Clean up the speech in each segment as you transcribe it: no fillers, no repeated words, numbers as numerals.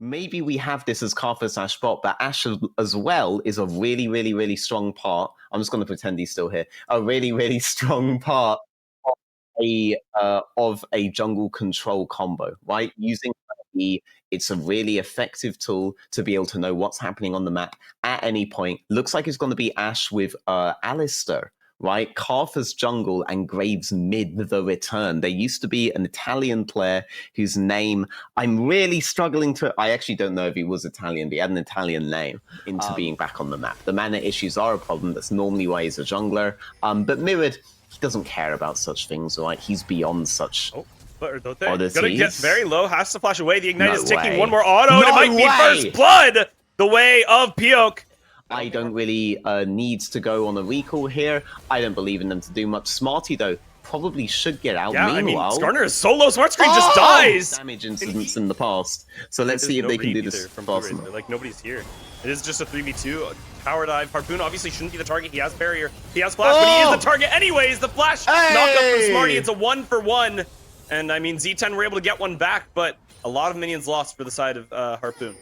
maybe we have this as Karthus Ash bot, but Ash as well is a really, really, really strong part. I'm just going to pretend he's still here. A really, really strong part of a jungle control combo, right? Using it's a really effective tool to be able to know what's happening on the map at any point. Looks like it's going to be Ash with Alistair, right? Karthus jungle and Graves mid the return. There used to be an Italian player whose name I'm really struggling to... I actually don't know if he was Italian, but he had an Italian name into being back on the map. The mana issues are a problem. That's normally why he's a jungler. But Mirrored, he doesn't care about such things, right? He's beyond such... But oddities. Gonna get very low, has to flash away. The Ignite is ticking one more auto, and No it might be first blood the way of Pyok. I don't really need to go on a recall here. I don't believe in them to do much. Smarty, though, probably should get out. Yeah, Meanwhile, I mean, Skarner is solo. Smart Screen just dies. Damage incidents in the past. So let's see if they can do this fast enough. Like, nobody's here. It is just a 3v2. Power dive. Harpoon obviously shouldn't be the target. He has barrier. He has flash, but he is the target anyways. The flash knock up from Smarty. It's a 1-for-1. And I mean, Z10 were able to get one back, but a lot of minions lost for the side of Harpoon.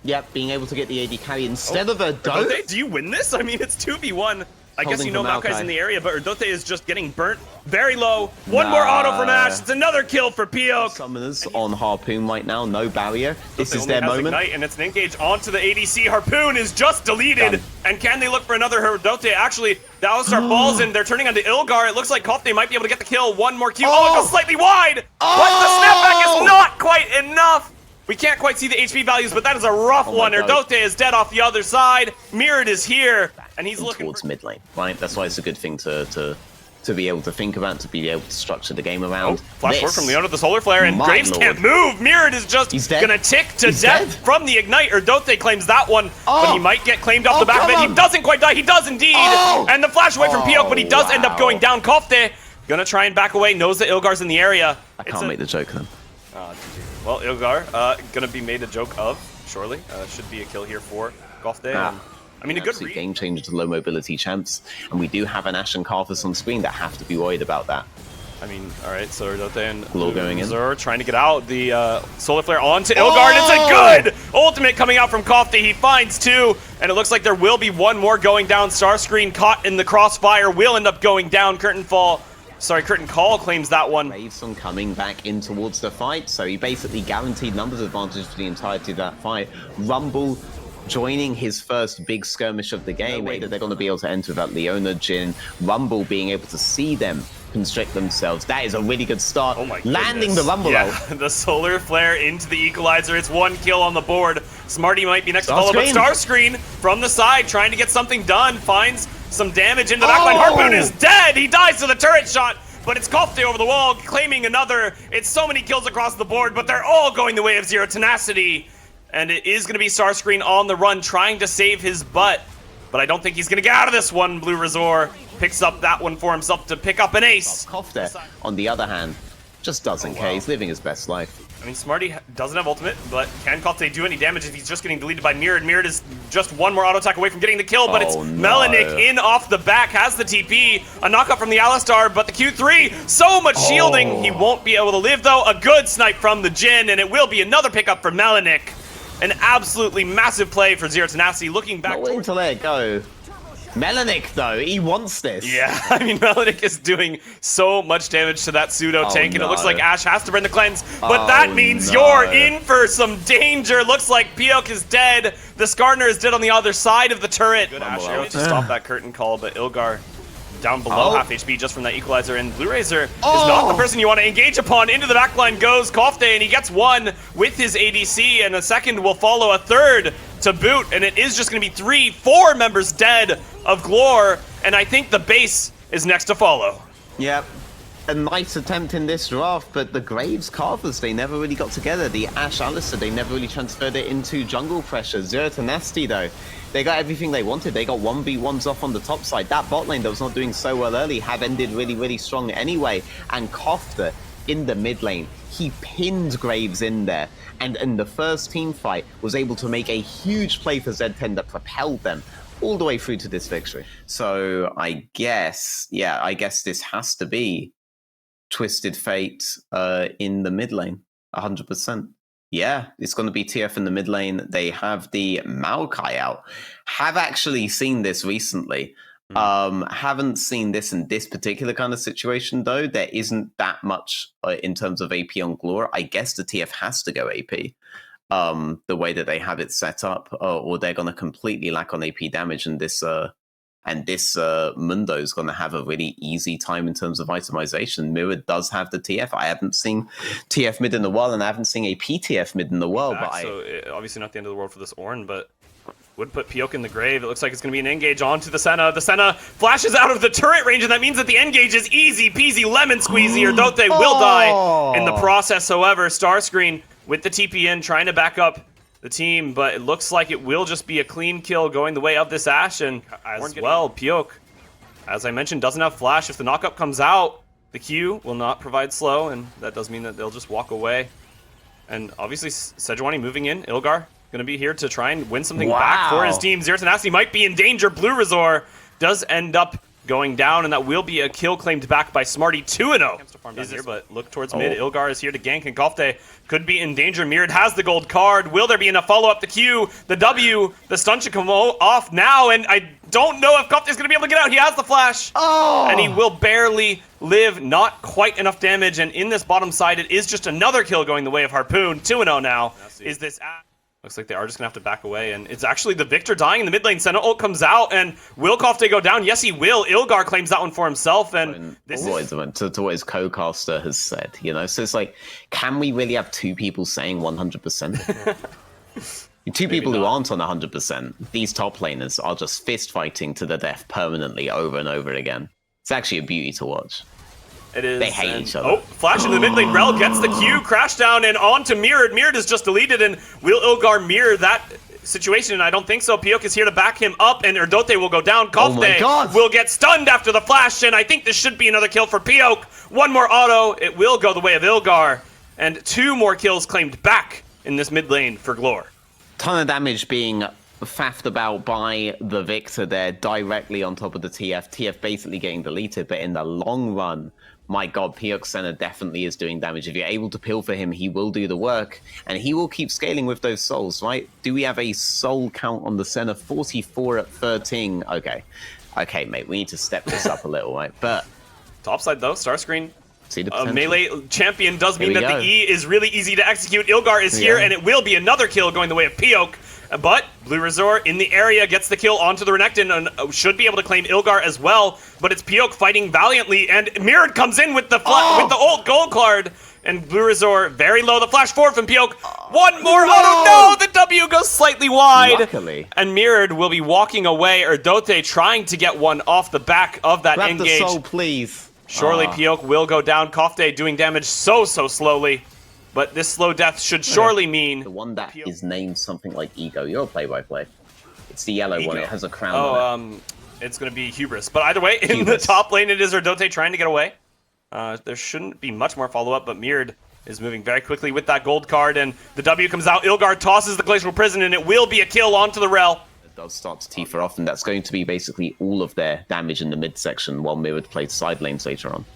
Yep, being able to get the AD carry instead of a Erdote. Do you win this? I mean, it's 2v1. I guess you know Maokai's in the area, but Erdote is just getting burnt very low. One more auto from Ash. It's another kill for Pyok. Summoners on Harpoon right now, no barrier. This is their moment. Ignite, and it's an engage onto the ADC. Harpoon is just deleted. And can they look for another Erdote? Actually, the Alistar falls in. They're turning onto Ilgar. It looks like Kofte might be able to get the kill. One more Q. Oh, it goes slightly wide. But the snapback is not quite enough. We can't quite see the HP values, but that is a rough one. Erdote is dead off the other side. Mirrored is here, and he's looking towards mid lane, right? That's why it's a good thing to be able to think about, to be able to structure the game around. Flash forward from Leona with the Solar Flare, and Graves can't move. Mirrored is just gonna tick to death from the Ignite. Erdote claims that one, but he might get claimed off the back of it. He doesn't quite die. He does indeed. And the flash away from Pyok, but he does end up going down. Kofte gonna try and back away, knows that Ilgar's in the area. I can't make the joke then. Well, Ilgar, gonna be made a joke of, surely. Should be a kill here for Kofte. I mean, a good game changer to low mobility champs, and we do have an Ash and Karthus on screen that have to be worried about that. I mean, all right, so Erdote and GLORE going in. Trying to get out. The Solar Flare onto Ilgar. It's a good ultimate coming out from Kofte. He finds two, and it looks like there will be one more going down. Starscreen caught in the crossfire will end up going down. Curtain Call claims that one. Graveson coming back in towards the fight, so he basically guaranteed numbers advantage for the entirety of that fight. Rumble joining his first big skirmish of the game. That they're going to be able to enter that Leona Jhin. Rumble being able to see them constrict themselves. That is a really good start. Oh my Landing the Rumble out. The Solar Flare into the Equalizer. It's one kill on the board. Smarty might be next to follow, but Starscreen from the side trying to get something done. Finds some damage into the backline. Harpoon is dead. He dies to the turret shot, but it's Kofte over the wall, claiming another. It's so many kills across the board, but they're all going the way of Zero Tenacity. And it is going to be Starscreen on the run, trying to save his butt. But I don't think he's going to get out of this one. Blue Resort picks up that one for himself to pick up an ace. Kofte, on the other hand, just doesn't care. He's living his best life. I mean, Smarty doesn't have ultimate, but can Kofte do any damage if he's just getting deleted by Mirrored? Mirrored is just one more auto attack away from getting the kill, but it's Melanik in off the back, has the TP, a knockup from the Alistar, but the Q3, so much shielding. He won't be able to live, though. A good snipe from the Jhin, and it will be another pickup for Melanik. An absolutely massive play for Zero Tenacity. Looking back, not willing to let it go. Melanik, though, he wants this. Yeah, I mean, Melanik is doing so much damage to that pseudo tank, and it looks like Ash has to burn the cleanse, but that means you're in for some danger. Looks like Pyok is dead. The Skarner is dead on the other side of the turret. Good Ash arrow to stop that curtain call, but Ilgar down below half HP just from that Equalizer, and Blue Razor is not the person you want to engage upon. Into the backline goes Kofte, and he gets one with his ADC, and a second will follow, a third to boot, and it is just going to be 3-4 members dead of GLORE, and I think the base is next to follow. Yep. A nice attempt in this draft, but the Graves Karthus, they never really got together. The Ash Alistair, they never really transferred it into jungle pressure. Zero Tenacity, though, they got everything they wanted. They got 1v1s off on the top side. That bot lane that was not doing so well early had ended really, really strong anyway. And Kofte in the mid lane, he pinned Graves in there. And in the first team fight, was able to make a huge play for Z10 that propelled them all the way through to this victory. So I guess, yeah, I guess this has to be Twisted Fate in the mid lane, 100%. Yeah, it's going to be TF in the mid lane. They have the Maokai out. Have actually seen this recently. Haven't seen this in this particular kind of situation, though. There isn't that much in terms of AP on GLORE. I guess the TF has to go AP. The way that they have it set up, or they're going to completely lack on AP damage, and this Mundo is going to have a really easy time in terms of itemization. Mirror does have the TF. I haven't seen TF mid in the world, and I haven't seen a PTF mid in the world. So obviously not the end of the world for this Ornn, but would put Pyok in the grave. It looks like it's going to be an engage onto the Senna. The Senna flashes out of the turret range, and that means that the engage is easy peasy lemon squeezy, or Dote will die in the process. However, Starscreen with the TP in, trying to back up the team, but it looks like it will just be a clean kill going the way of this Ashe. And as well, Pyok, as I mentioned, doesn't have flash. If the knockup comes out, the Q will not provide slow, and that does mean that they'll just walk away. And obviously, Sejuani moving in. Ilgar going to be here to try and win something back for his team. TENACITY might be in danger. Blue Resort does end up going down, and that will be a kill claimed back by Smarty. 2-0 is here, but look towards mid. Ilgar is here to gank, and Kofte could be in danger. Mirrored has the gold card. Will there be enough follow-up? The Q, the W, the stun should come off now, and I don't know if Kofte is going to be able to get out. He has the flash, and he will barely live. Not quite enough damage, and in this bottom side, it is just another kill going the way of Harpoon. 2-0 now. Is this... Looks like they are just going to have to back away, and it's actually the Victor dying in the mid lane. Senna ult comes out, and will Kofte go down? Yes, he will. Ilgar claims that one for himself, and this is... to what his co-caster has said, you know? So it's like, can we really have two people saying 100%? Two people who aren't on 100%. These top laners are just fist fighting to the death permanently over and over again. It's actually a beauty to watch. It is. They hate each other. Oh, flash in the mid lane. Rel gets the Q, crash down, and on to Mirrored. Mirrored is just deleted, and will Ilgar mirror that situation? And I don't think so. Pyok is here to back him up, and Erdote will go down. Kofte will get stunned after the flash, and I think this should be another kill for Pyok. One more auto. It will go the way of Ilgar, and 2 more kills claimed back in this mid lane for GLORE. Ton of damage being faffed about by the Victor there, directly on top of the TF. TF basically getting deleted, but in the long run, my god, Pyok Senna definitely is doing damage. If you're able to peel for him, he will do the work, and he will keep scaling with those souls, right? Do we have a soul count on the Senna? 44 at 13. Okay. Okay, mate, we need to step this up a little, right? But topside, though, Starscreen. See the potential. Melee champion does mean that the E is really easy to execute. Ilgar is here, and it will be another kill going the way of Pyok. But Blue Resort in the area gets the kill onto the Renekton and should be able to claim Ilgar as well. But it's Pyok fighting valiantly, and Mirrored comes in with the with the old gold card. And Blue Resort very low. The flash forward from Pyok. One more auto. No, the W goes slightly wide. Luckily. And Mirrored will be walking away. Erdote trying to get one off the back of that engage. Grab the soul, please. Surely Pyok will go down. Kofte doing damage so slowly. But this slow death should surely mean... The one that is named something like Ego. You're a play-by-play. It's the yellow one. It has a crown on it. It's going to be Hubris. But either way, in the top lane, it is Erdote trying to get away. There shouldn't be much more follow-up, but Mirrored is moving very quickly with that gold card, and the W comes out. Ilgar tosses the Glacial Prison, and it will be a kill onto the Rel. It does start to Tifa off, and that's going to be basically all of their damage in the midsection, while Mirrored plays side lanes later on.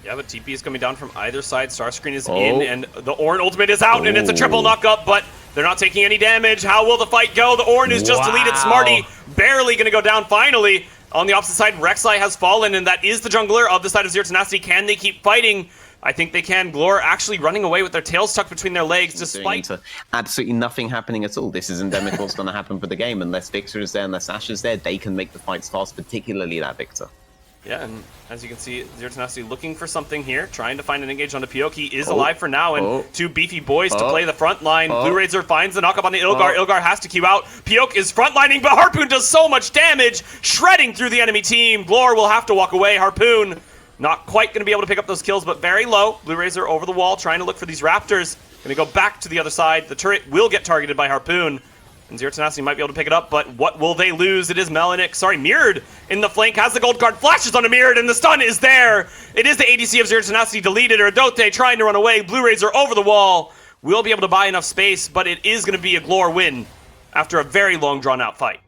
Yeah, but TP is coming down from either side. Starscreen is in, and the Ornn ultimate is out, and it's a triple knockup, but they're not taking any damage. How will the fight go? The Ornn is just deleted. Smarty barely going to go down finally. On the opposite side, Rek'Sai has fallen, and that is the jungler of the side of TENACITY. Can they keep fighting? I think they can. GLORE actually running away with their tails tucked between their legs, despite absolutely nothing happening at all. This is endemic what's going to happen for the game. Unless Victor is there, unless Ashe is there, they can make the fights fast, particularly that Victor. Yeah, and as you can see, TENACITY looking for something here, trying to find an engage onto Pyok. He is alive for now, and 2 beefy boys to play the front line. Blue Razor finds the knockup on the Ilgar. Ilgar has to queue out. Pyok is frontlining, but Harpoon does so much damage, shredding through the enemy team. GLORE will have to walk away. Harpoon not quite going to be able to pick up those kills, but very low. Blue Razor over the wall, trying to look for these Raptors. Going to go back to the other side. The turret will get targeted by Harpoon. And TENACITY might be able to pick it up, but what will they lose? It is Mirrored in the flank, has the gold card, flashes onto Mirrored, and the stun is there. It is the ADC of TENACITY deleted. Erdote trying to run away. Blue Razor over the wall. Will be able to buy enough space, but it is going to be a GLORE win after a very long, drawn-out fight.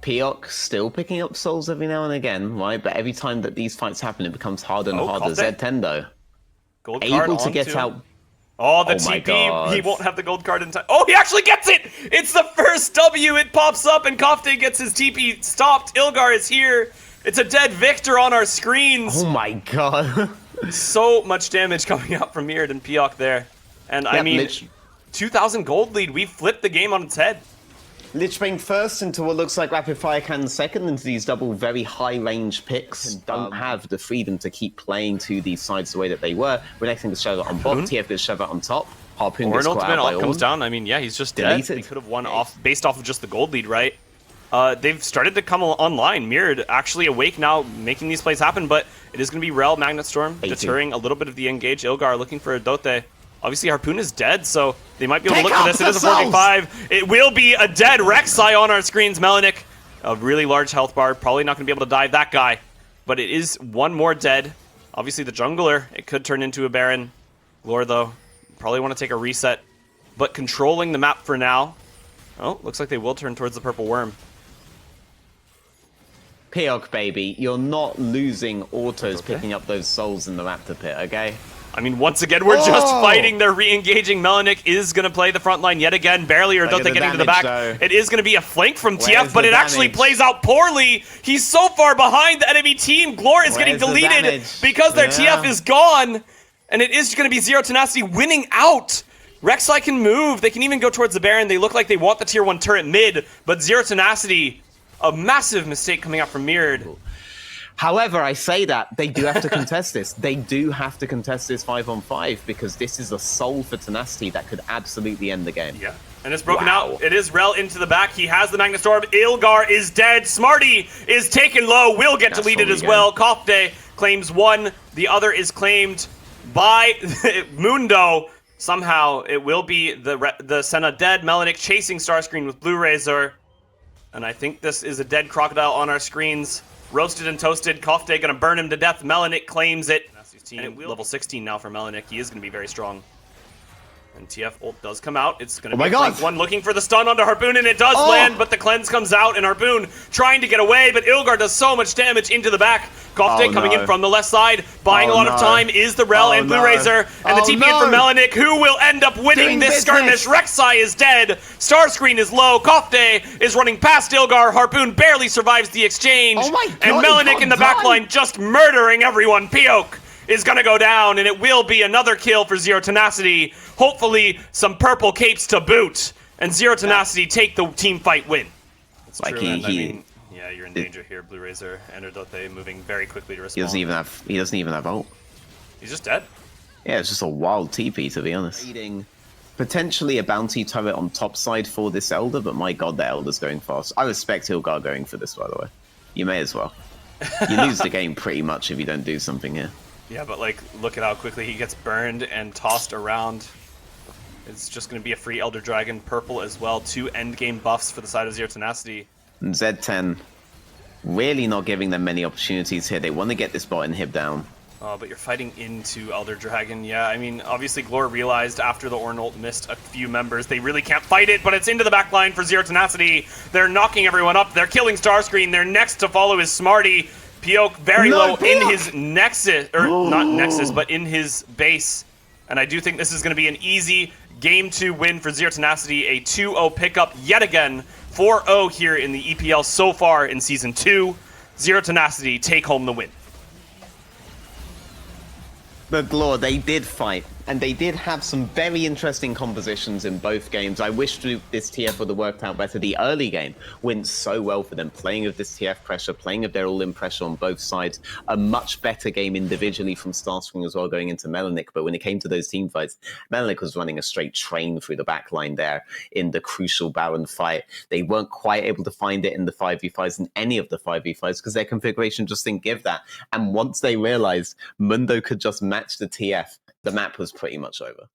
Pyok still picking up souls every now and again, right? But every time that these fights happen, it becomes harder and harder. Z10, though, Gold card able to get out Oh, the my TP, God. he won't have the gold card in time. Oh, he actually gets it! It's the first W, it pops up, and Kofte gets his TP stopped. Ilgar is here. It's a dead Victor on our screens. Oh my God. So much damage coming out from Mirrored and Piok there. And I mean, 2,000 gold lead, we flipped the game on its head. Lich Bane first into what looks like Rapid Fire Cannon second into these double very high range picks and don't have the freedom to keep playing to these sides the way that they were. We're next to shove it on bot, TF gets shove it on top. Harpoon Or gets an caught ultimate out by all comes Ornn. down. I mean, yeah, he's just Deleted. dead. They could have won off based off of just the gold lead, right? They've started to come online. Mirrored actually awake now, making these plays happen, but it is going to be Rel, Magnet Storm, deterring a little bit of the engage. Ilgar looking for a Dote. Obviously, Harpoon is dead, so they might be able to look for this. It is a 4v5. It will be a dead Rek'Sai on our screens. Melanic, a really large health bar. Probably not going to be able to dive that guy, but it is one more dead. Obviously, the jungler, it could turn into a Baron. GLORE, though, probably want to take a reset, but controlling the map for now. Oh, looks like they will turn towards the purple worm. Piok, baby, you're not losing autos picking up those souls in the Raptor pit, okay? I mean, once again, we're just fighting. They're re-engaging. Melanic is going to play the front line yet again. Barely or don't they getting to the back. Though. It is going to be a flank from TF, but it actually plays out poorly. He's so far behind the enemy team. GLORE is getting deleted because their TF is gone. And it is going to be Zero Tenacity winning out. Rek'Sai can move. They can even go towards the Baron. They look like they want the tier 1 turret mid, but Zero Tenacity, a massive mistake coming out from Mirrored. However, I say that, they do have to contest this. They do have to contest this 5-on-5 because this is a soul for Tenacity that could absolutely end the game. Yeah, and it's broken out. It is Rel into the back. He has the Magnet Storm. Ilgar is dead. Smarty is taken low. Will get deleted as well. Kofte claims one. The other is claimed by Mundo. Somehow, it will be the Senna dead. Melanic chasing Starscreen with Blue Razor. And I think this is a dead Crocodile on our screens. Roasted and toasted. Kofte gonna burn him to death. Melanic claims it. And level 16 now for Melanic. He is gonna be very strong. And TF ult does come out. It's gonna be one looking for the stun onto Harpoon, and it does land, but the cleanse comes out, and Harpoon trying to get away, but Ilgar does so much damage into the back. Kofte coming in from the left side, buying a lot of time, is the Rel and Blue Razor, and the TP in for Melanic, who will end up winning this skirmish. Rek'Sai is dead, Starscreen is low, Kofte is running past Ilgar, Harpoon barely survives the exchange, and Melanic in the backline just murdering everyone. Piok is going to go down, and it will be another kill for Zero Tenacity. Hopefully, some purple capes to boot, and Zero Tenacity take the team fight win. It's like true, I mean, yeah, you're in danger here, Blue Razor and Erdote moving very quickly to respond. He doesn't even have ult. He's just dead. Yeah, it's just a wild TP, to be honest. Potentially a bounty turret on top side for this Elder, but my god, the Elder's going fast. I respect Ilgar going for this, by the way. You may as well. You lose the game pretty much if you don't do something here. Yeah, but like, look at how quickly he gets burned and tossed around. It's just going to be a free Elder Dragon, purple as well. 2 endgame buffs for the side of Zero Tenacity. And Z10 really not giving them many opportunities here. They want to get this bot inhib down. Oh, but you're fighting into Elder Dragon. Yeah, I mean, obviously GLORE realized after the Ornn ult missed a few members, they really can't fight it, but it's into the backline for Zero Tenacity. They're knocking everyone up. They're killing Starscreen. They're next to follow is Smarty. Piok very low in his Nexus, or not Nexus, but in his base. And I do think this is going to be an easy Game 2 win for Zero Tenacity, a 2-0 pickup yet again, 4-0 here in the EPL so far in Season 2. Zero Tenacity take home the win. But GLORE, they did fight, and they did have some very interesting compositions in both games. I wish this TF would have worked out better. The early game went so well for them, playing with this TF pressure, playing with their all-in pressure on both sides. A much better game individually from Starscreen as well going into Melanic, but when it came to those team fights, Melanic was running a straight train through the back line there in the crucial Baron fight. They weren't quite able to find it in the 5v5s in any of the 5v5s because their configuration just didn't give that. And once they realized Mundo could just match the TF, the map was pretty much over.